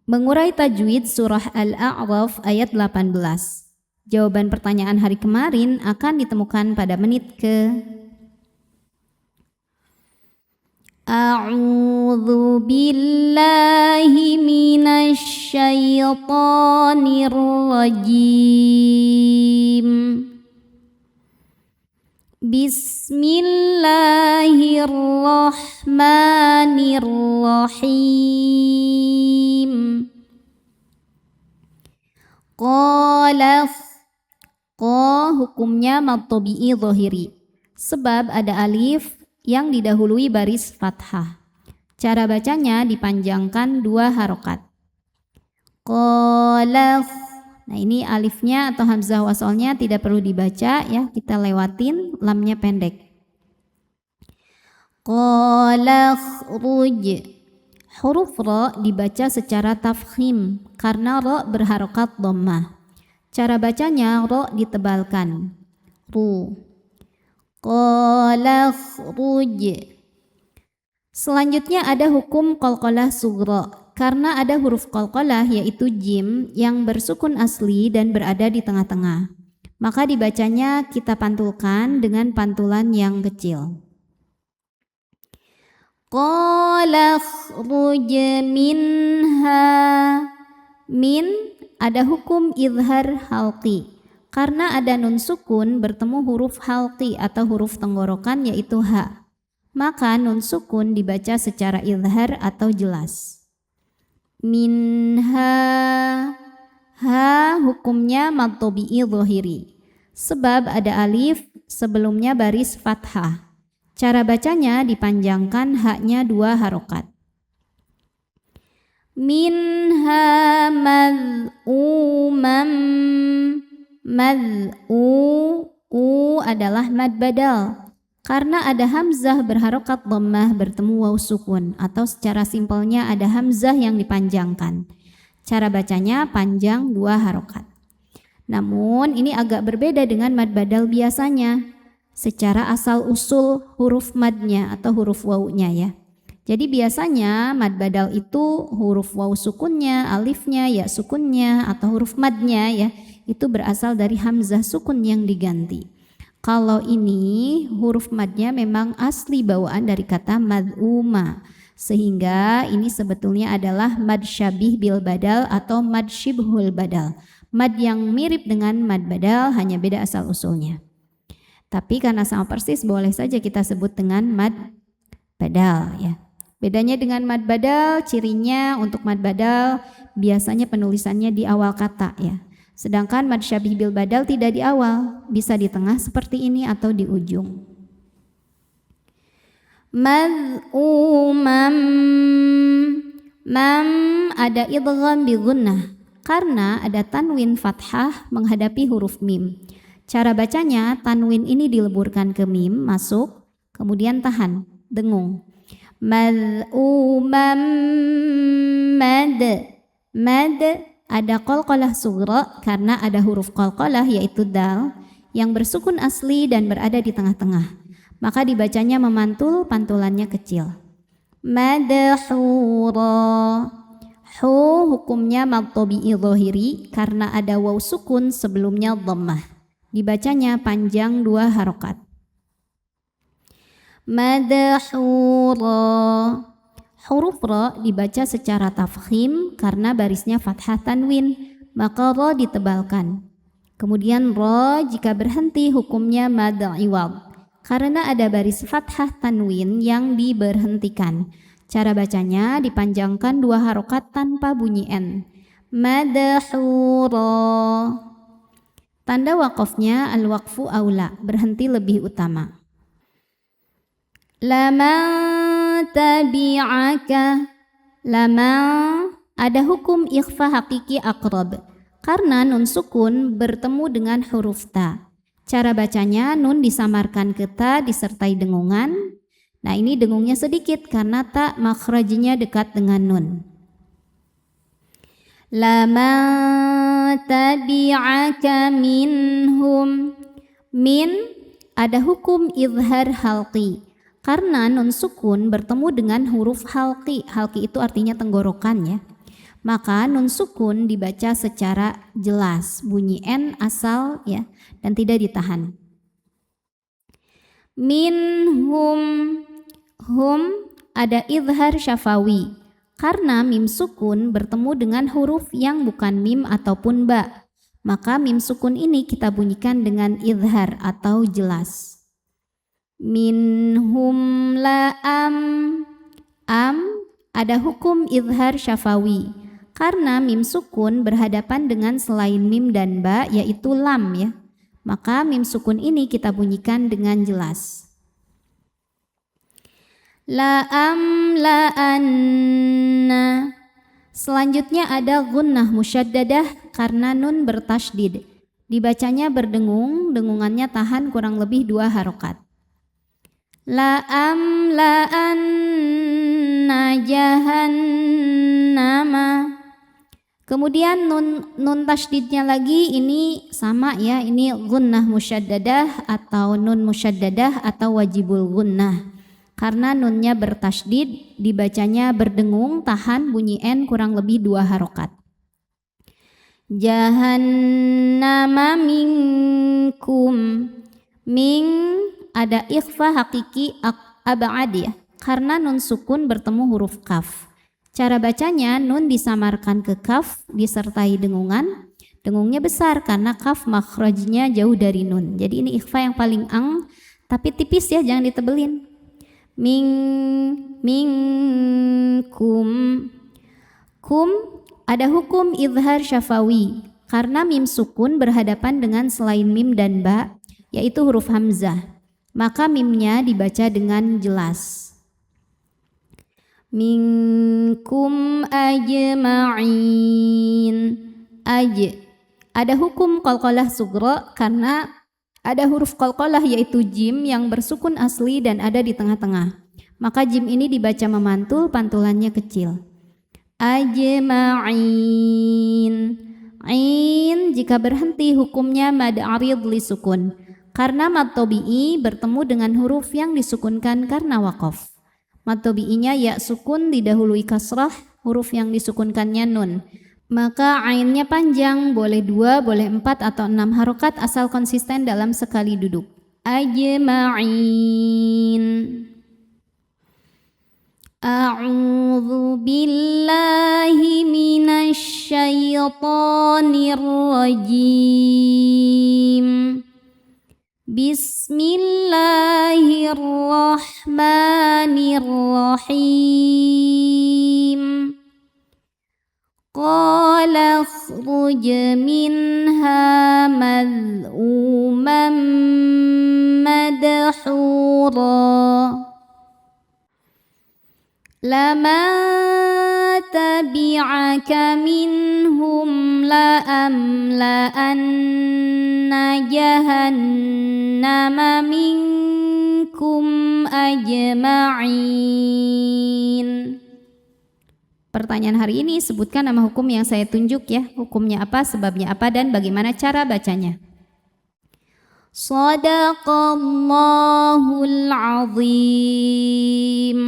Mengurai tajwid surah Al-A'raf ayat 18. Jawaban pertanyaan hari kemarin akan ditemukan pada menit ke A'udzu billahi minasy syaithanir rajim. Bismillahirrahmanirrahim. Qala hukumnya mad tabi'i zahiri, sebab ada alif yang didahului baris fathah. Cara bacanya dipanjangkan 2 harokat. Qala. Nah, ini alifnya atau hamzah wasolnya tidak perlu dibaca ya, kita lewatin, lamnya pendek. Qala khruj. Huruf ra dibaca secara tafkhim karena ra berharokat dhammah. Cara bacanya ra ditebalkan. Ru. Qala khruj. Selanjutnya ada hukum qalqalah sughra karena ada huruf qalqalah yaitu jim yang bersukun asli dan berada di tengah-tengah. Maka dibacanya kita pantulkan dengan pantulan yang kecil. Qala khruj minha. Min ada hukum izhar halqi karena ada nun sukun bertemu huruf halqi atau huruf tenggorokan yaitu ha. Maka nun sukun dibaca secara izhar atau jelas. Minha. Ha hukumnya mad tabi'i zahiri, sebab ada alif sebelumnya baris fathah. Cara bacanya dipanjangkan haknya 2 harokat. Minha mad'umam. Mad'u adalah mad badal karena ada hamzah berharokat dhammah bertemu waw sukun, atau secara simpelnya ada hamzah yang dipanjangkan. Cara bacanya panjang 2 harokat. Namun ini agak berbeda dengan mad badal biasanya secara asal usul huruf madnya atau huruf wawnya ya. Jadi biasanya mad badal itu huruf waw sukunnya, alifnya, ya sukunnya, atau huruf madnya ya, itu berasal dari hamzah sukun yang diganti. Kalau ini huruf madnya memang asli bawaan dari kata mad'uma, sehingga ini sebetulnya adalah mad syabih bil badal atau mad syibhul badal, mad yang mirip dengan mad badal hanya beda asal usulnya. Tapi karena sama persis boleh saja kita sebut dengan mad badal ya. Bedanya dengan mad badal, cirinya untuk mad badal biasanya penulisannya di awal kata ya. Sedangkan mad syabih bil badal tidak di awal, bisa di tengah seperti ini atau di ujung. Mad'umam. Mam ada idgham bi gunnah karena ada tanwin fathah menghadapi huruf mim. Cara bacanya tanwin ini dileburkan ke mim, masuk, kemudian tahan, dengung. Mad'umam mad. Mad ada qalqalah sughra karena ada huruf qalqalah yaitu dal yang bersukun asli dan berada di tengah-tengah. Maka dibacanya memantul, pantulannya kecil. Madhura. Hu hukumnya mad tabi'i zahiri karena ada waw sukun sebelumnya dhammah. Dibacanya panjang 2 harokat. Madhura. Huruf ra dibaca secara tafkhim karena barisnya fathah tanwin, maka ra ditebalkan. Kemudian ra jika berhenti hukumnya mad iwad karena ada baris fathah tanwin yang diberhentikan. Cara bacanya dipanjangkan 2 harokat tanpa bunyi n. Madhura. Tanda wakofnya al-waqfu aula, berhenti lebih utama. Lama tabi'aka. Lama ada hukum ikhfa hakiki aqrab karena nun sukun bertemu dengan huruf ta. Cara bacanya nun disamarkan ke ta disertai dengungan. Nah, ini dengungnya sedikit karena ta makhrajnya dekat dengan nun. Lama tabi'aka minhum. Min ada hukum izhar halqi karena nun sukun bertemu dengan huruf halqi. Halqi itu artinya tenggorokan ya. Maka nun sukun dibaca secara jelas, bunyi N asal ya dan tidak ditahan. Minhum, hum ada idhar syafawi karena mim sukun bertemu dengan huruf yang bukan mim ataupun ba. Maka mim sukun ini kita bunyikan dengan idhar atau jelas. Minhum la am ada hukum idhar syafawi karena mim sukun berhadapan dengan selain mim dan ba yaitu lam ya. Maka mim sukun ini kita bunyikan dengan jelas. La anna. Selanjutnya ada gunnah musyaddadah karena nun bertasydid. Dibacanya berdengung, dengungannya tahan kurang lebih 2 harokat. La anna jahannama. Kemudian nun tasydidnya lagi ini sama ya, ini gunnah musyaddadah atau nun musyaddadah atau wajibul gunnah. Karena nunnya bertasydid, dibacanya berdengung, tahan bunyi N kurang lebih 2 harokat. Jahannama minkum. Ming ada ikhfa hakiki ab'ad ya, karena nun sukun bertemu huruf kaf. Cara bacanya nun disamarkan ke kaf disertai dengungan. Dengungnya besar karena kaf makhrajnya jauh dari nun. Jadi ini ikhfa yang paling ang, tapi tipis ya, jangan ditebelin. Minkum. Kum ada hukum idhar syafawi karena mim sukun berhadapan dengan selain mim dan ba yaitu huruf hamzah. Maka mimnya dibaca dengan jelas. Minkum ajma'in. Ada hukum qalqalah sughra karena ada huruf qalqalah yaitu jim yang bersukun asli dan ada di tengah-tengah. Maka jim ini dibaca memantul, pantulannya kecil. Ajma'in. Ain jika berhenti hukumnya mad arid li sukun. Karena mad tabi'i bertemu dengan huruf yang disukunkan karena waqaf. Mad tabi'inya ya sukun didahului kasrah, huruf yang disukunkannya nun. Maka ainnya panjang, boleh 2, boleh 4 atau 6 harokat asal konsisten dalam sekali duduk. Ajma'in. A'udzu billahi minasy syaithanir rajim. Bismillahirrahmanirrahim. Qala akhruj minha madhuman madhura. Lama tabi'aka minhum la'amla'anna jahannama minkum ajma'in. Pertanyaan hari ini, sebutkan nama hukum yang saya tunjuk ya. Hukumnya apa, sebabnya apa, dan bagaimana cara bacanya. Shadaqallahul azim.